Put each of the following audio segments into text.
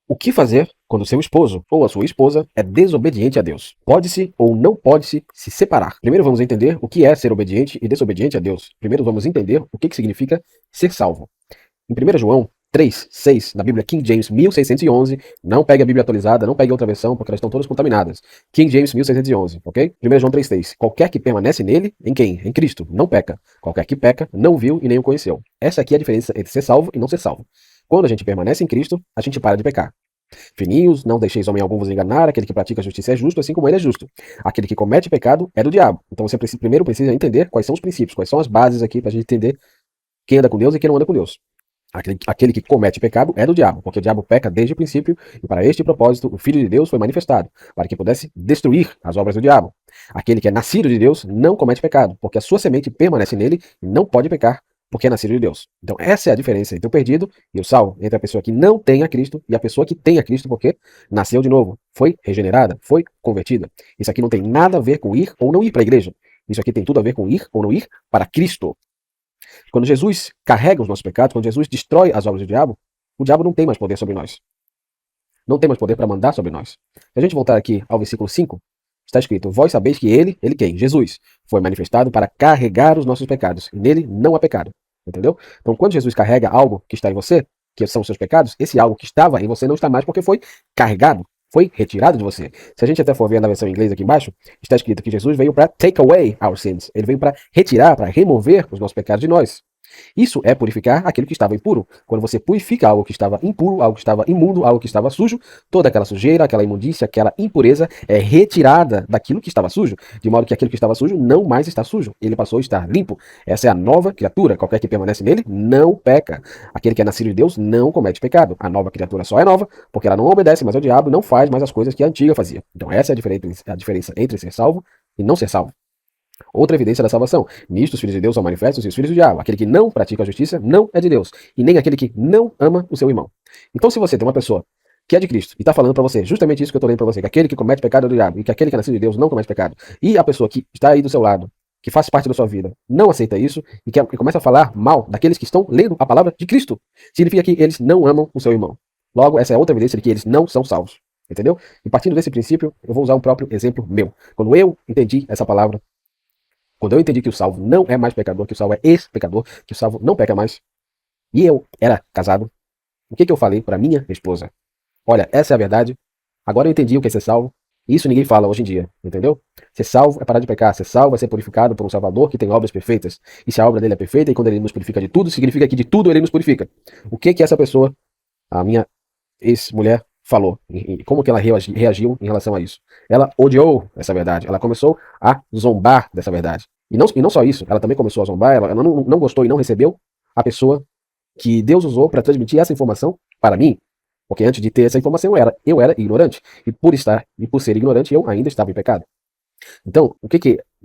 O que fazer quando seu esposo ou a sua esposa é desobediente a Deus? Pode-se ou não pode-se se separar? Primeiro vamos entender o que é ser obediente e desobediente a Deus. Primeiro vamos entender o que significa ser salvo. Em 1 João 3, 6, na Bíblia King James 1611, não pegue a Bíblia atualizada, não pegue outra versão, porque elas estão todas contaminadas. King James 1611, ok? 1 João 3, 6, qualquer que permanece nele, em quem? Em Cristo, não peca. Qualquer que peca, não viu e nem o conheceu. Essa aqui é a diferença entre ser salvo e não ser salvo. Quando a gente permanece em Cristo, a gente para de pecar. Fininhos, não deixeis homem algum vos enganar, aquele que pratica a justiça é justo, assim como ele é justo. Aquele que comete pecado é do diabo. Então você primeiro precisa entender quais são os princípios, quais são as bases aqui para a gente entender quem anda com Deus e quem não anda com Deus. Aquele que comete pecado é do diabo, porque o diabo peca desde o princípio, e para este propósito o Filho de Deus foi manifestado, para que pudesse destruir as obras do diabo. Aquele que é nascido de Deus não comete pecado, porque a sua semente permanece nele e não pode pecar, porque é nascido de Deus. Então essa é a diferença entre o perdido e o salvo, entre a pessoa que não tem a Cristo e a pessoa que tem a Cristo, porque nasceu de novo, foi regenerada, foi convertida. Isso aqui não tem nada a ver com ir ou não ir para a igreja. Isso aqui tem tudo a ver com ir ou não ir para Cristo. Quando Jesus carrega os nossos pecados, quando Jesus destrói as obras do diabo, o diabo não tem mais poder sobre nós. Não tem mais poder para mandar sobre nós. Se a gente voltar aqui ao versículo 5, está escrito: vós sabeis que ele quem? Jesus, foi manifestado para carregar os nossos pecados, e nele não há pecado. Entendeu? Então, quando Jesus carrega algo que está em você, que são os seus pecados, esse algo que estava em você não está mais porque foi carregado, foi retirado de você. Se a gente até for ver na versão inglesa aqui embaixo, está escrito que Jesus veio para take away our sins. Ele veio para retirar, para remover os nossos pecados de nós. Isso é purificar aquilo que estava impuro. Quando você purifica algo que estava impuro, algo que estava imundo, algo que estava sujo, toda aquela sujeira, aquela imundícia, aquela impureza é retirada daquilo que estava sujo, de modo que aquilo que estava sujo não mais está sujo. Ele passou a estar limpo. Essa é a nova criatura. Qualquer que permanece nele não peca. Aquele que é nascido de Deus não comete pecado. A nova criatura só é nova porque ela não obedece mais ao diabo e não faz mais as coisas que a antiga fazia. Então essa é a diferença entre ser salvo e não ser salvo. Outra evidência da salvação. Nisto os filhos de Deus são manifestos e os filhos do diabo. Aquele que não pratica a justiça não é de Deus, e nem aquele que não ama o seu irmão. Então, se você tem uma pessoa que é de Cristo e está falando para você justamente isso que eu estou lendo para você, que aquele que comete pecado é do diabo, e que aquele que é nascido de Deus não comete pecado, e a pessoa que está aí do seu lado, que faz parte da sua vida, não aceita isso, e que começa a falar mal daqueles que estão lendo a palavra de Cristo, significa que eles não amam o seu irmão. Logo, essa é outra evidência de que eles não são salvos. Entendeu? E partindo desse princípio, eu vou usar um próprio exemplo meu. Quando eu entendi essa palavra, quando eu entendi que o salvo não é mais pecador, que o salvo é ex-pecador, que o salvo não peca mais, e eu era casado, o que eu falei para minha esposa? Olha, essa é a verdade, agora eu entendi o que é ser salvo, e isso ninguém fala hoje em dia, entendeu? Ser salvo é parar de pecar, ser salvo é ser purificado por um Salvador que tem obras perfeitas, e se a obra dele é perfeita, e quando ele nos purifica de tudo, significa que de tudo ele nos purifica. O que essa pessoa, a minha ex-mulher, falou, e como que ela reagiu em relação a isso? Ela odiou essa verdade, ela começou a zombar dessa verdade. E não só isso, ela também começou a zombar, ela não gostou e não recebeu a pessoa que Deus usou para transmitir essa informação para mim. Porque antes de ter essa informação eu era ignorante. E por ser ignorante, eu ainda estava em pecado. Então,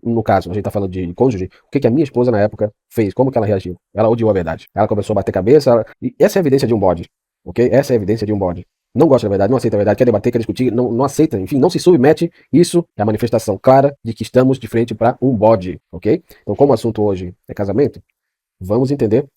no caso, a gente está falando de cônjuge, o que a minha esposa na época fez? Como que ela reagiu? Ela odiou a verdade. Ela começou a bater cabeça, e essa é a evidência de um bode. Ok? Essa é a evidência de um bode. Não gosta da verdade, não aceita a verdade, quer debater, quer discutir, não aceita, enfim, não se submete. Isso é a manifestação clara de que estamos de frente para um bode, ok? Então, como o assunto hoje é casamento, vamos entender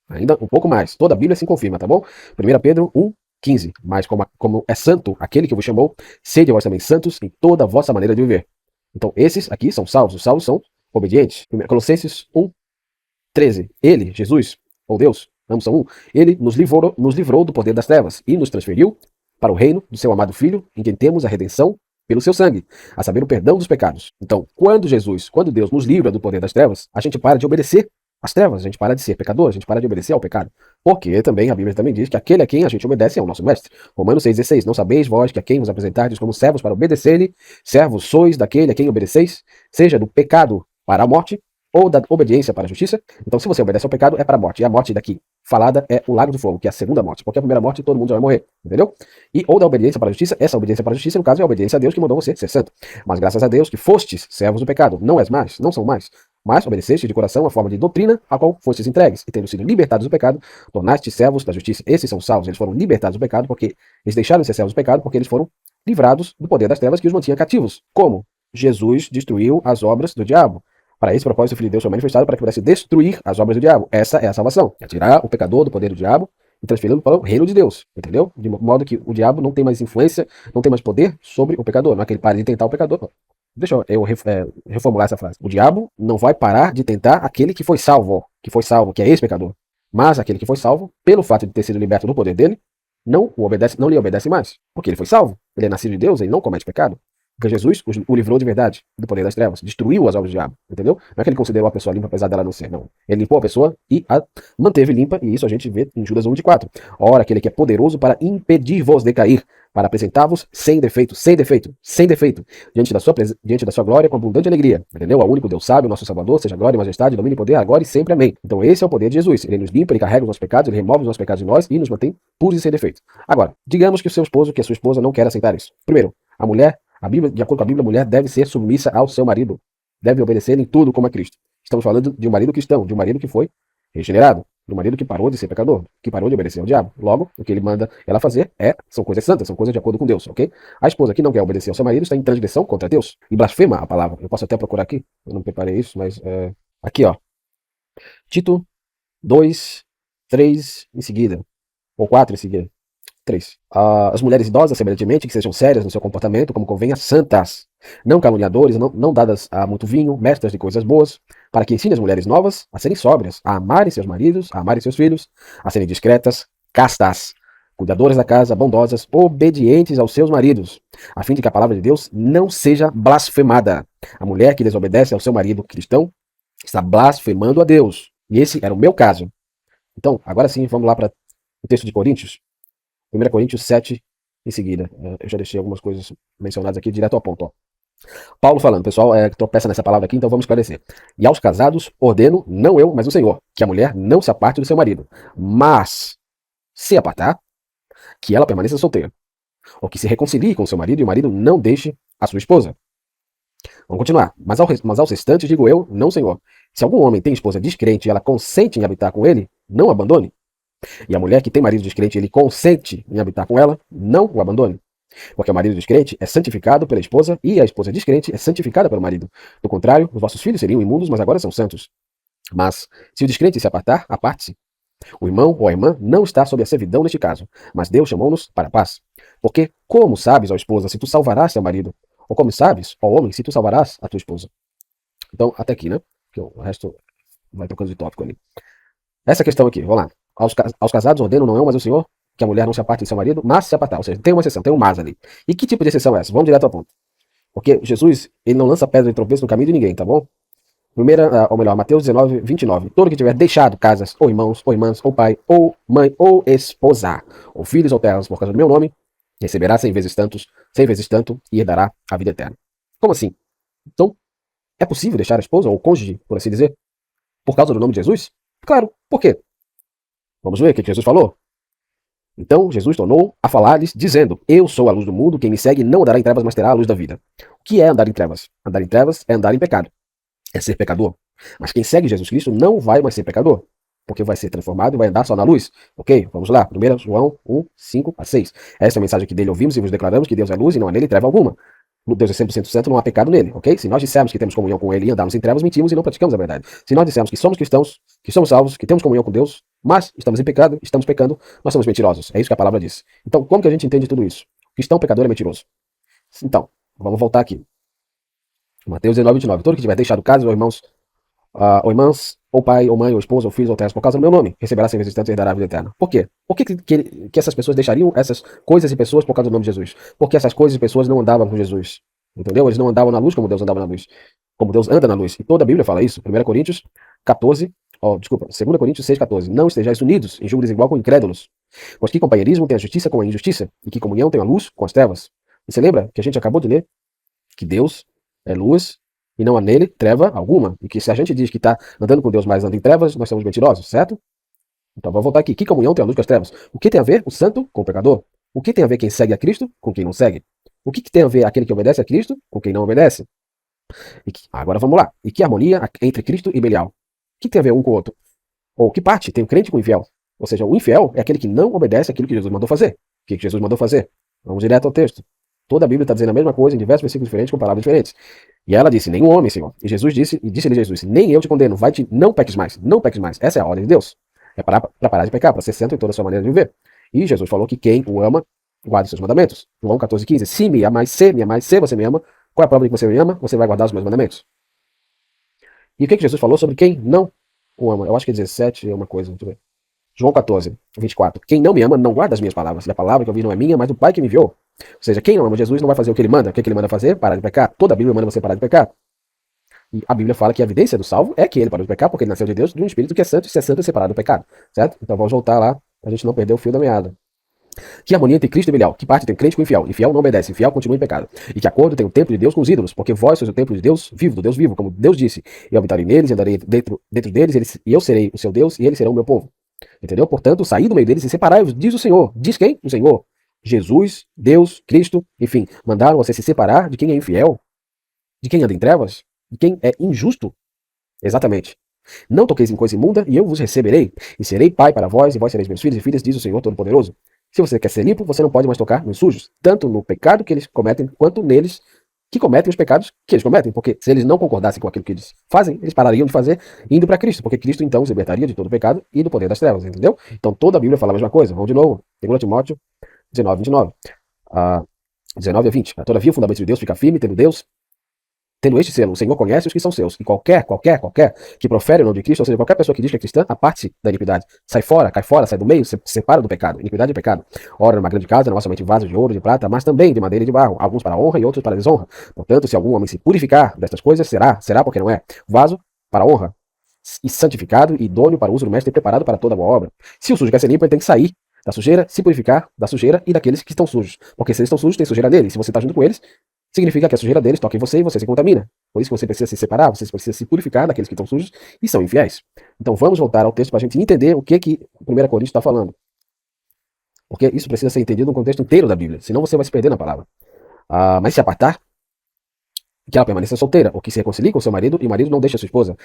ainda um pouco mais. Toda a Bíblia se confirma, tá bom? 1 Pedro 1,15. Mas como é santo aquele que vos chamou, sede vós também santos em toda a vossa maneira de viver. Então, esses aqui são salvos. Os salvos são obedientes. Colossenses 1,13. Ele, Jesus, ou Deus, ambos são um, ele nos livrou do poder das trevas e nos transferiu para o reino do seu amado Filho, em quem temos a redenção pelo seu sangue, a saber, o perdão dos pecados. Então, quando Deus nos livra do poder das trevas, a gente para de obedecer às trevas, a gente para de ser pecador, a gente para de obedecer ao pecado. Porque também a Bíblia também diz que aquele a quem a gente obedece é o nosso mestre. Romanos 6,16. Não sabeis vós que a quem vos apresentardes como servos para obedecer-lhe, servos sois daquele a quem obedeceis, seja do pecado para a morte, ou da obediência para a justiça. Então, se você obedece ao pecado, é para a morte. E a morte daqui falada é o lago do fogo, que é a segunda morte. Porque a primeira morte todo mundo já vai morrer, entendeu? Ou da obediência para a justiça, essa obediência para a justiça, no caso, é a obediência a Deus que mandou você ser santo. Mas graças a Deus que fostes servos do pecado. Não és mais, não são mais. Mas obedeceste de coração a forma de doutrina a qual fostes entregues. E tendo sido libertados do pecado, tornaste servos da justiça. Esses são salvos. Eles foram libertados do pecado porque eles deixaram de ser servos do pecado porque eles foram livrados do poder das trevas que os mantinha cativos. Como? Jesus destruiu as obras do diabo. Para esse propósito, o Filho de Deus foi manifestado para que pudesse destruir as obras do diabo. Essa é a salvação. É tirar o pecador do poder do diabo e transferindo para o reino de Deus, entendeu? De modo que o diabo não tem mais influência, não tem mais poder sobre o pecador. Não é que ele pare de tentar o pecador, não. Deixa eu reformular essa frase. O diabo não vai parar de tentar aquele que foi salvo, que é ex-pecador. Mas aquele que foi salvo, pelo fato de ter sido liberto do poder dele, não lhe obedece mais, porque ele foi salvo. Ele é nascido de Deus, ele não comete pecado. Porque Jesus o livrou de verdade do poder das trevas, destruiu as obras do diabo, entendeu? Não é que ele considerou a pessoa limpa apesar dela não ser, não. Ele limpou a pessoa e a manteve limpa, e isso a gente vê em Judas 1:4. Ora, aquele que é poderoso para impedir-vos de cair, para apresentar-vos sem defeito, diante da sua glória com abundante alegria, entendeu? Ao único Deus sábio, nosso Salvador, seja glória, majestade, domínio e poder, agora e sempre, amém. Então esse é o poder de Jesus. Ele nos limpa, ele carrega os nossos pecados, ele remove os nossos pecados de nós e nos mantém puros e sem defeito. Agora, digamos que o seu esposo, que a sua esposa não quer aceitar isso. Primeiro, a mulher, de acordo com a Bíblia, a mulher deve ser submissa ao seu marido, deve obedecer em tudo como a Cristo. Estamos falando de um marido cristão, de um marido que foi regenerado, de um marido que parou de ser pecador, que parou de obedecer ao diabo. Logo, o que ele manda ela fazer são coisas santas, são coisas de acordo com Deus, ok? A esposa que não quer obedecer ao seu marido está em transgressão contra Deus e blasfema a palavra. Eu posso até procurar aqui, eu não preparei isso, mas aqui, ó. Tito 2, 3 em seguida, ou 4 em seguida. 3. As mulheres idosas, semelhantemente, que sejam sérias no seu comportamento, como convém a santas, não caluniadores, não dadas a muito vinho, mestras de coisas boas, para que ensine as mulheres novas a serem sóbrias, a amarem seus maridos, a amarem seus filhos, a serem discretas, castas, cuidadoras da casa, bondosas, obedientes aos seus maridos, a fim de que a palavra de Deus não seja blasfemada. A mulher que desobedece ao seu marido cristão está blasfemando a Deus. E esse era o meu caso. Então, agora sim, vamos lá para o texto de Coríntios. 1 Coríntios 7, em seguida. Eu já deixei algumas coisas mencionadas aqui, direto ao ponto. Ó. Paulo falando, pessoal, tropeça nessa palavra aqui, então vamos esclarecer. E aos casados ordeno, não eu, mas o Senhor, que a mulher não se aparte do seu marido, mas, se apartar, que ela permaneça solteira, ou que se reconcilie com o seu marido e o marido não deixe a sua esposa. Vamos continuar. Mas aos restantes digo eu, não, Senhor. Se algum homem tem esposa descrente e ela consente em habitar com ele, não abandone. E a mulher que tem marido descrente e ele consente em habitar com ela, não o abandone. Porque o marido descrente é santificado pela esposa e a esposa descrente é santificada pelo marido. Do contrário, os vossos filhos seriam imundos, mas agora são santos. Mas, se o descrente se apartar, aparte-se. O irmão ou a irmã não está sob a servidão neste caso, mas Deus chamou-nos para a paz. Porque, como sabes, ó esposa, se tu salvarás teu marido? Ou como sabes, ó homem, se tu salvarás a tua esposa? Então, até aqui, né? Porque o resto vai trocando de tópico ali. Essa questão aqui, vamos lá. Aos casados ordeno, não eu, mas o Senhor, que a mulher não se aparte de seu marido, mas se apartar. Ou seja, tem uma exceção, tem um mas ali. E que tipo de exceção é essa? Vamos direto ao ponto. Porque Jesus, ele não lança pedra de tropeço no caminho de ninguém, tá bom? Mateus 19, 29. Todo que tiver deixado casas, ou irmãos, ou irmãs, ou pai, ou mãe, ou esposa, ou filhos ou terras por causa do meu nome, receberá 100 vezes tanto, e herdará a vida eterna. Como assim? Então, é possível deixar a esposa, ou o cônjuge, por assim dizer, por causa do nome de Jesus? Claro. Por quê? Vamos ver o que Jesus falou? Então Jesus tornou a falar-lhes, dizendo: Eu sou a luz do mundo, quem me segue não andará em trevas, mas terá a luz da vida. O que é andar em trevas? Andar em trevas é andar em pecado. É ser pecador. Mas quem segue Jesus Cristo não vai mais ser pecador, porque vai ser transformado e vai andar só na luz. Ok? Vamos lá. 1 João 1, 5 a 6. Esta é a mensagem que dele ouvimos e vos declaramos, que Deus é luz e não há nele treva alguma. Deus é 100% santo, não há pecado nele, ok? Se nós dissermos que temos comunhão com ele e andarmos em trevas, mentimos e não praticamos a verdade. Se nós dissermos que somos cristãos, que somos salvos, que temos comunhão com Deus, mas estamos em pecado, estamos pecando, nós somos mentirosos. É isso que a palavra diz. Então, como que a gente entende tudo isso? O cristão pecador é mentiroso. Então, vamos voltar aqui. Mateus 19, 29. Todo que tiver deixado casa, ou irmãos, ou irmãs, ou pai, ou mãe, ou esposa, ou filhos, ou terras, por causa do meu nome, receberá 100 vezes tanto e herdará a vida eterna. Por quê? Por que essas pessoas deixariam essas coisas e pessoas por causa do nome de Jesus? Porque essas coisas e pessoas não andavam com Jesus. Entendeu? Eles não andavam na luz como Deus andava na luz. Como Deus anda na luz. E toda a Bíblia fala isso. 2 Coríntios 6,14. Não estejais unidos em julgo desigual com incrédulos. Pois que companheirismo tem a justiça com a injustiça? E que comunhão tem a luz com as trevas? E você lembra que a gente acabou de ler que Deus é luz e não há nele treva alguma. E que se a gente diz que está andando com Deus, mas anda em trevas, nós somos mentirosos, certo? Então vamos voltar aqui. Que comunhão tem a luz com as trevas? O que tem a ver o santo com o pecador? O que tem a ver quem segue a Cristo com quem não segue? O que tem a ver aquele que obedece a Cristo com quem não obedece? Agora vamos lá. E que harmonia entre Cristo e Belial? O que tem a ver um com o outro? Ou que parte tem o crente com o infiel? Ou seja, o infiel é aquele que não obedece aquilo que Jesus mandou fazer. O que Jesus mandou fazer? Vamos direto ao texto. Toda a Bíblia está dizendo a mesma coisa em diversos versículos diferentes com palavras diferentes. E ela disse: nenhum homem, Senhor. E disse-lhe Jesus: nem eu te condeno, vai-te, não peques mais, não peques mais. Essa é a ordem de Deus. É para parar de pecar, para ser santo em toda a sua maneira de viver. E Jesus falou que quem o ama, guarda os seus mandamentos. João 14,15. Se me amais, se você me ama, qual é a prova de que você me ama? Você vai guardar os meus mandamentos. E o que Jesus falou sobre quem não o ama? Eu acho que é 17 é uma coisa. Deixa eu ver. João 14, 24. Quem não me ama não guarda as minhas palavras. E a palavra que eu vi não é minha, mas do Pai que me enviou. Ou seja, quem não ama Jesus não vai fazer o que ele manda. O que ele manda fazer? Parar de pecar. Toda a Bíblia manda você parar de pecar. E a Bíblia fala que a evidência do salvo é que ele parou de pecar porque ele nasceu de Deus, de um Espírito que é santo, e se é santo é separado do pecado. Certo? Então vamos voltar lá, a gente não perder o fio da meada. Que harmonia entre Cristo e Belial? Que parte tem crente com infiel? Infiel não obedece, infiel continua em pecado. E que acordo tem o templo de Deus com os ídolos? Porque vós sois o templo de Deus vivo, do Deus vivo, como Deus disse. Eu habitarei neles, andarei dentro deles, e eu serei o seu Deus, e eles serão o meu povo. Entendeu? Portanto, saí do meio deles e separai-vos, diz o Senhor. Diz quem? O Senhor. Jesus, Deus, Cristo, enfim, mandaram você se separar de quem é infiel, de quem anda em trevas, de quem é injusto. Exatamente. Não toqueis em coisa imunda, e eu vos receberei, e serei pai para vós, e vós sereis meus filhos e filhas, diz o Senhor Todo-Poderoso. Se você quer ser limpo, você não pode mais tocar nos sujos, tanto no pecado que eles cometem, quanto neles que cometem os pecados que eles cometem, porque se eles não concordassem com aquilo que eles fazem, eles parariam de fazer indo para Cristo, porque Cristo então os libertaria de todo o pecado e do poder das trevas, entendeu? Então toda a Bíblia fala a mesma coisa. Vamos de novo, 2 Timóteo 19:29. 19 a 20. Todavia o fundamento de Deus fica firme, tendo este selo, o Senhor conhece os que são seus, e qualquer que profere o nome de Cristo, ou seja, qualquer pessoa que diz que é cristã, aparte-se da iniquidade. Sai fora, cai fora, sai do meio, se separa do pecado. Iniquidade é pecado. Ora, numa grande casa, não há somente vasos de ouro, de prata, mas também de madeira e de barro, alguns para honra e outros para desonra. Portanto, se algum homem se purificar destas coisas, será porque não é vaso para honra, e santificado, e idôneo para o uso do mestre, e preparado para toda boa obra. Se o sujo quer ser limpo, ele tem que sair da sujeira, se purificar da sujeira e daqueles que estão sujos. Porque se eles estão sujos, tem sujeira neles. Se você está junto com eles, significa que a sujeira deles toca em você e você se contamina. Por isso que você precisa se separar, você precisa se purificar daqueles que estão sujos e são infiéis. Então vamos voltar ao texto para a gente entender o que 1 Coríntios está falando. Porque isso precisa ser entendido no contexto inteiro da Bíblia, senão você vai se perder na palavra. Mas se apartar, que ela permaneça solteira, ou que se reconcilie com seu marido e o marido não deixe a sua esposa.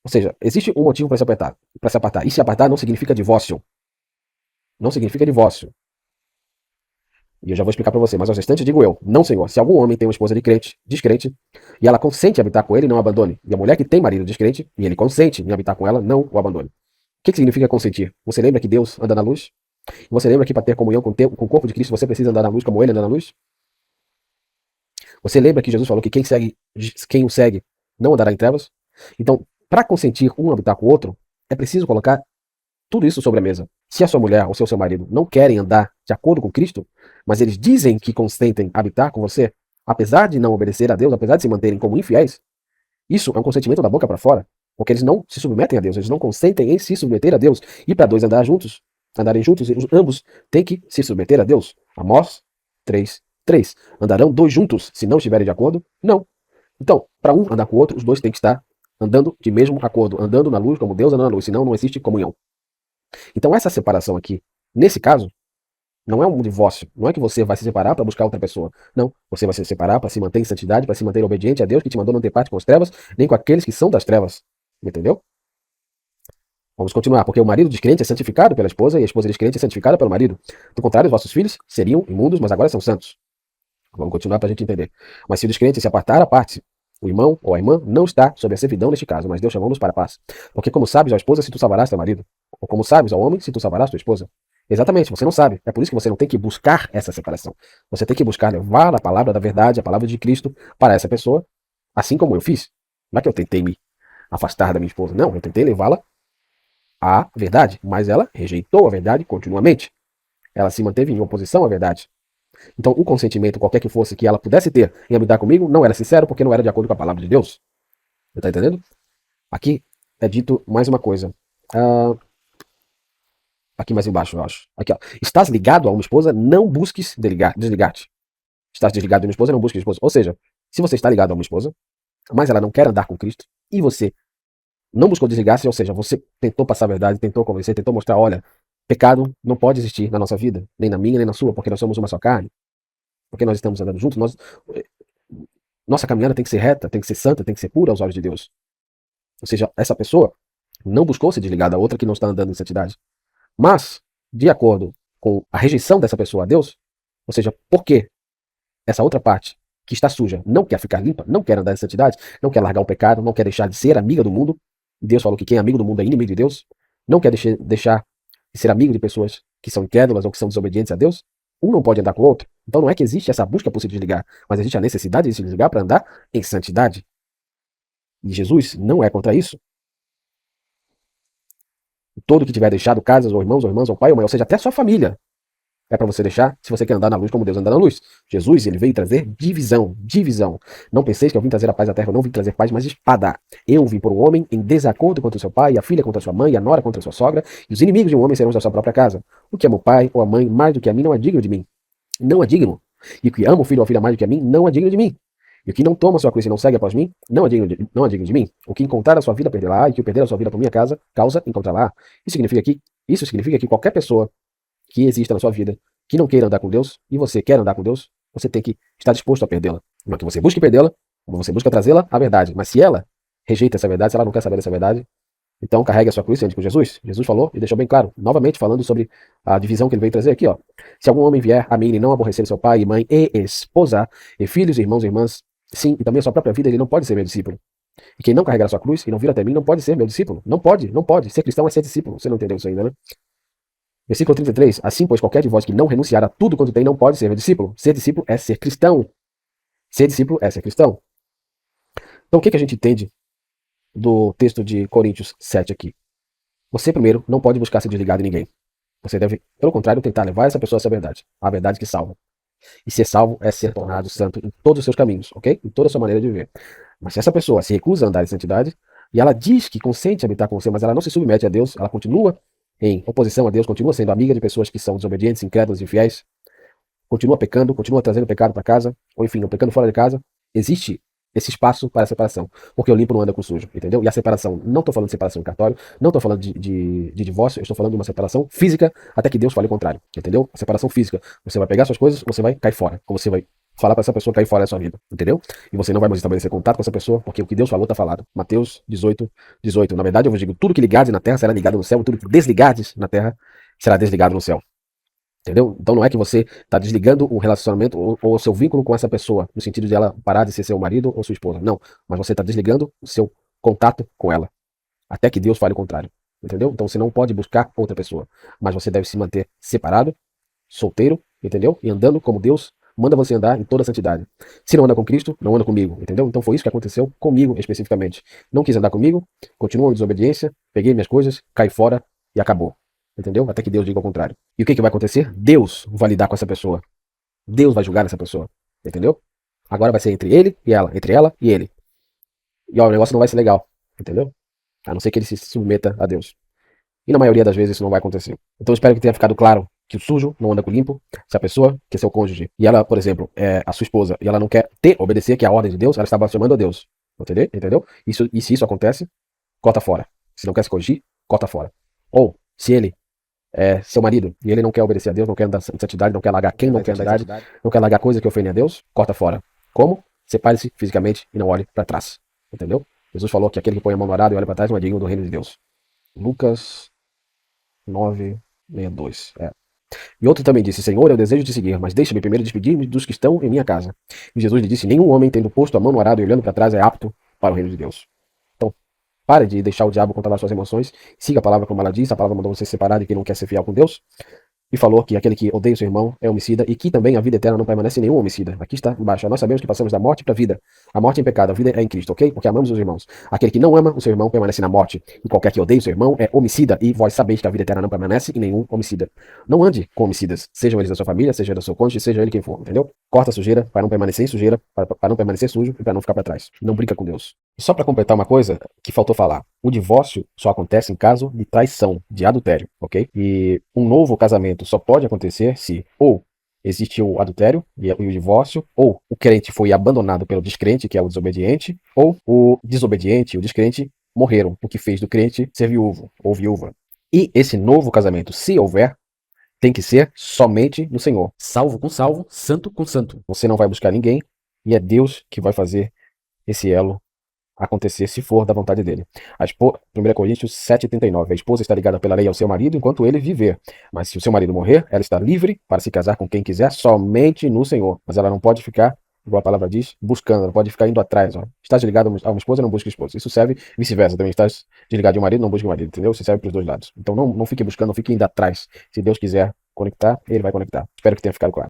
Ou seja, existe um motivo para se apartar. E se apartar não significa divórcio. Não significa divórcio. E eu já vou explicar para você, mas aos restantes digo eu, não, Senhor, se algum homem tem uma esposa de crente, descrente, e ela consente em habitar com ele, não abandone. E a mulher que tem marido descrente, e ele consente em habitar com ela, não o abandone. O que significa consentir? Você lembra que Deus anda na luz? Você lembra que para ter comunhão com o corpo de Cristo, você precisa andar na luz como ele anda na luz? Você lembra que Jesus falou que quem o segue não andará em trevas? Então, para consentir um habitar com o outro, é preciso colocar tudo isso sobre a mesa. Se a sua mulher ou seu marido não querem andar de acordo com Cristo, mas eles dizem que consentem habitar com você, apesar de não obedecer a Deus, apesar de se manterem como infiéis, isso é um consentimento da boca para fora, porque eles não se submetem a Deus, eles não consentem em se submeter a Deus. E para dois andarem juntos, ambos têm que se submeter a Deus. Amós 3:3. Andarão dois juntos se não estiverem de acordo? Não. Então, para um andar com o outro, os dois têm que estar andando de mesmo acordo, andando na luz como Deus anda na luz, senão não existe comunhão. Então essa separação aqui, nesse caso, não é um divórcio. Não é que você vai se separar para buscar outra pessoa. Não. Você vai se separar para se manter em santidade, para se manter obediente a Deus que te mandou não ter parte com as trevas, nem com aqueles que são das trevas. Entendeu? Vamos continuar. Porque o marido descrente é santificado pela esposa e a esposa descrente é santificada pelo marido. Do contrário, os vossos filhos seriam imundos, mas agora são santos. Vamos continuar para a gente entender. Mas se o descrente se apartar, aparte-se. O irmão ou a irmã não está sob a servidão neste caso, mas Deus chamou-nos para a paz. Porque como sabes, ó esposa, se tu salvarás teu marido? Ou como sabes, ó homem, se tu salvarás tua esposa? Exatamente, você não sabe. É por isso que você não tem que buscar essa separação. Você tem que buscar levar a palavra da verdade, a palavra de Cristo para essa pessoa, assim como eu fiz. Não é que eu tentei me afastar da minha esposa. Não, eu tentei levá-la à verdade, mas ela rejeitou a verdade continuamente. Ela se manteve em oposição à verdade. Então, o consentimento, qualquer que fosse, que ela pudesse ter em habitar comigo, não era sincero, porque não era de acordo com a palavra de Deus. Você está entendendo? Aqui é dito mais uma coisa. Aqui mais embaixo, eu acho. Aqui, ó. Estás ligado a uma esposa, não busques desligar-te. Estás desligado de uma esposa, não busques esposa. Ou seja, se você está ligado a uma esposa, mas ela não quer andar com Cristo, e você não buscou desligar-se, ou seja, você tentou passar a verdade, tentou convencer, tentou mostrar, olha, pecado não pode existir na nossa vida, nem na minha, nem na sua, porque nós somos uma só carne, porque nós estamos andando juntos, nossa caminhada tem que ser reta, tem que ser santa, tem que ser pura aos olhos de Deus. Ou seja, essa pessoa não buscou se desligar da outra que não está andando em santidade. Mas, de acordo com a rejeição dessa pessoa a Deus, ou seja, porque essa outra parte que está suja não quer ficar limpa, não quer andar em santidade, não quer largar o pecado, não quer deixar de ser amiga do mundo, Deus falou que quem é amigo do mundo é inimigo de Deus, não quer deixar de ser amigo de pessoas que são incrédulas ou que são desobedientes a Deus, um não pode andar com o outro. Então não é que existe essa busca por se desligar, mas existe a necessidade de se desligar para andar em santidade. E Jesus não é contra isso. Todo que tiver deixado casas, ou irmãs, ou pai, ou mãe, ou seja, até a sua família, é para você deixar, se você quer andar na luz como Deus anda na luz. Jesus, ele veio trazer divisão, divisão. Não penseis que eu vim trazer a paz à terra, eu não vim trazer paz, mas espada. Eu vim por um homem em desacordo contra o seu pai, a filha contra a sua mãe, a nora contra a sua sogra, e os inimigos de um homem serão os da sua própria casa. O que ama o pai ou a mãe mais do que a mim não é digno de mim. Não é digno. E o que ama o filho ou a filha mais do que a mim não é digno de mim. E o que não toma sua cruz e não segue após mim, não é digno de mim. O que encontrar a sua vida, perderá, e o que perder a sua vida por minha causa, encontrará. Isso significa que qualquer pessoa que exista na sua vida, que não queira andar com Deus, e você quer andar com Deus, você tem que estar disposto a perdê-la. Não é que você busque perdê-la, como você busca trazê-la à verdade. Mas se ela rejeita essa verdade, se ela não quer saber dessa verdade, então carregue a sua cruz e ande com Jesus. Jesus falou e deixou bem claro, novamente falando sobre a divisão que ele veio trazer aqui, ó. Se algum homem vier a mim e não aborrecer seu pai e mãe e esposa, e filhos, irmãos e irmãs, sim, e também a sua própria vida, ele não pode ser meu discípulo. E quem não carregar a sua cruz e não vir até mim não pode ser meu discípulo. Não pode, não pode. Ser cristão é ser discípulo. Você não entendeu isso ainda, né? Versículo 33. Assim, pois, qualquer de vós que não renunciar a tudo quanto tem não pode ser meu discípulo. Ser discípulo é ser cristão. Ser discípulo é ser cristão. Então, o que a gente entende do texto de Coríntios 7 aqui? Você, primeiro, não pode buscar se desligar de ninguém. Você deve, pelo contrário, tentar levar essa pessoa a essa verdade. A verdade que salva. E ser salvo é ser tornado santo em todos os seus caminhos, ok? Em toda a sua maneira de viver. Mas se essa pessoa se recusa a andar em santidade, e ela diz que consente habitar com você, mas ela não se submete a Deus, ela continua em oposição a Deus, continua sendo amiga de pessoas que são desobedientes, incrédulas, infiéis, continua pecando, continua trazendo pecado para casa, ou enfim, o pecando fora de casa, existe esse espaço para a separação, porque o limpo não anda com o sujo, entendeu? E a separação, não estou falando de separação em cartório, não estou falando de divórcio, eu estou falando de uma separação física, até que Deus fale o contrário, entendeu? A separação física, você vai pegar suas coisas, você vai cair fora, ou você vai falar para essa pessoa cair fora da sua vida, entendeu? E você não vai mais estabelecer contato com essa pessoa, porque o que Deus falou está falado. Mateus 18, 18. Na verdade, eu vos digo, tudo que ligardes na terra será ligado no céu, e tudo que desligardes na terra será desligado no céu. Entendeu? Então não é que você está desligando o relacionamento ou o seu vínculo com essa pessoa, no sentido de ela parar de ser seu marido ou sua esposa. Não. Mas você está desligando o seu contato com ela. Até que Deus fale o contrário. Entendeu? Então você não pode buscar outra pessoa. Mas você deve se manter separado, solteiro, entendeu? E andando como Deus manda você andar em toda a santidade. Se não anda com Cristo, não anda comigo. Entendeu? Então foi isso que aconteceu comigo especificamente. Não quis andar comigo, continuou em desobediência, peguei minhas coisas, caí fora e acabou. Entendeu? Até que Deus diga ao contrário. E o que vai acontecer? Deus vai lidar com essa pessoa. Deus vai julgar essa pessoa. Entendeu? Agora vai ser entre ele e ela. Entre ela e ele. E ó, o negócio não vai ser legal. Entendeu? A não ser que ele se submeta a Deus. E na maioria das vezes isso não vai acontecer. Então eu espero que tenha ficado claro que o sujo não anda com o limpo. Se a pessoa, que é seu cônjuge, e ela, por exemplo, é a sua esposa, e ela não quer obedecer, que é a ordem de Deus, ela está blasfemando a Deus. Entendeu? E se isso acontece, corta fora. Se não quer se corrigir, corta fora. Ou, se ele é seu marido e ele não quer obedecer a Deus, não quer andar em santidade, não quer largar quem não quer santidade, não quer largar coisa que ofende a Deus, corta fora. Como? Separe-se fisicamente e não olhe para trás. Entendeu? Jesus falou que aquele que põe a mão no arado e olha para trás não é digno do reino de Deus. Lucas 9:62. E outro também disse: Senhor, eu desejo te seguir, mas deixa-me primeiro despedir-me dos que estão em minha casa. E Jesus lhe disse: nenhum homem tendo posto a mão no arado e olhando para trás é apto para o reino de Deus. Então, pare de deixar o diabo controlar suas emoções. Siga a palavra como ela diz. A palavra mandou você separar de quem não quer ser fiel com Deus. E falou que aquele que odeia o seu irmão é homicida e que também a vida eterna não permanece em nenhum homicida. Aqui está embaixo. Nós sabemos que passamos da morte para a vida. A morte é em pecado, a vida é em Cristo, ok? Porque amamos os irmãos. Aquele que não ama o seu irmão permanece na morte. E qualquer que odeie o seu irmão é homicida. E vós sabeis que a vida eterna não permanece em nenhum homicida. Não ande com homicidas. Sejam eles da sua família, seja do seu cônjuge, seja ele quem for, entendeu? Corta a sujeira para não permanecer em sujeira, para não permanecer sujo e para não ficar para trás. Não brinca com Deus. E só para completar uma coisa que faltou falar. O divórcio só acontece em caso de traição, de adultério, ok? E um novo casamento só pode acontecer se ou existe o adultério e o divórcio, ou o crente foi abandonado pelo descrente, que é o desobediente, ou o desobediente e o descrente morreram, o que fez do crente ser viúvo ou viúva. E esse novo casamento, se houver, tem que ser somente no Senhor. Salvo com salvo, santo com santo. Você não vai buscar ninguém e é Deus que vai fazer esse elo acontecer se for da vontade dele. 1 Coríntios 7:39. A esposa está ligada pela lei ao seu marido enquanto ele viver. Mas se o seu marido morrer, ela está livre para se casar com quem quiser somente no Senhor. Mas ela não pode ficar igual a palavra diz, buscando, não pode ficar indo atrás, ó. Estás ligado a uma esposa, não busca esposa. Isso serve vice-versa também. Estás desligado de um marido, não busca um marido, entendeu? Isso serve para os dois lados. Então não fique buscando, não fique indo atrás. Se Deus quiser conectar, ele vai conectar. Espero que tenha ficado claro.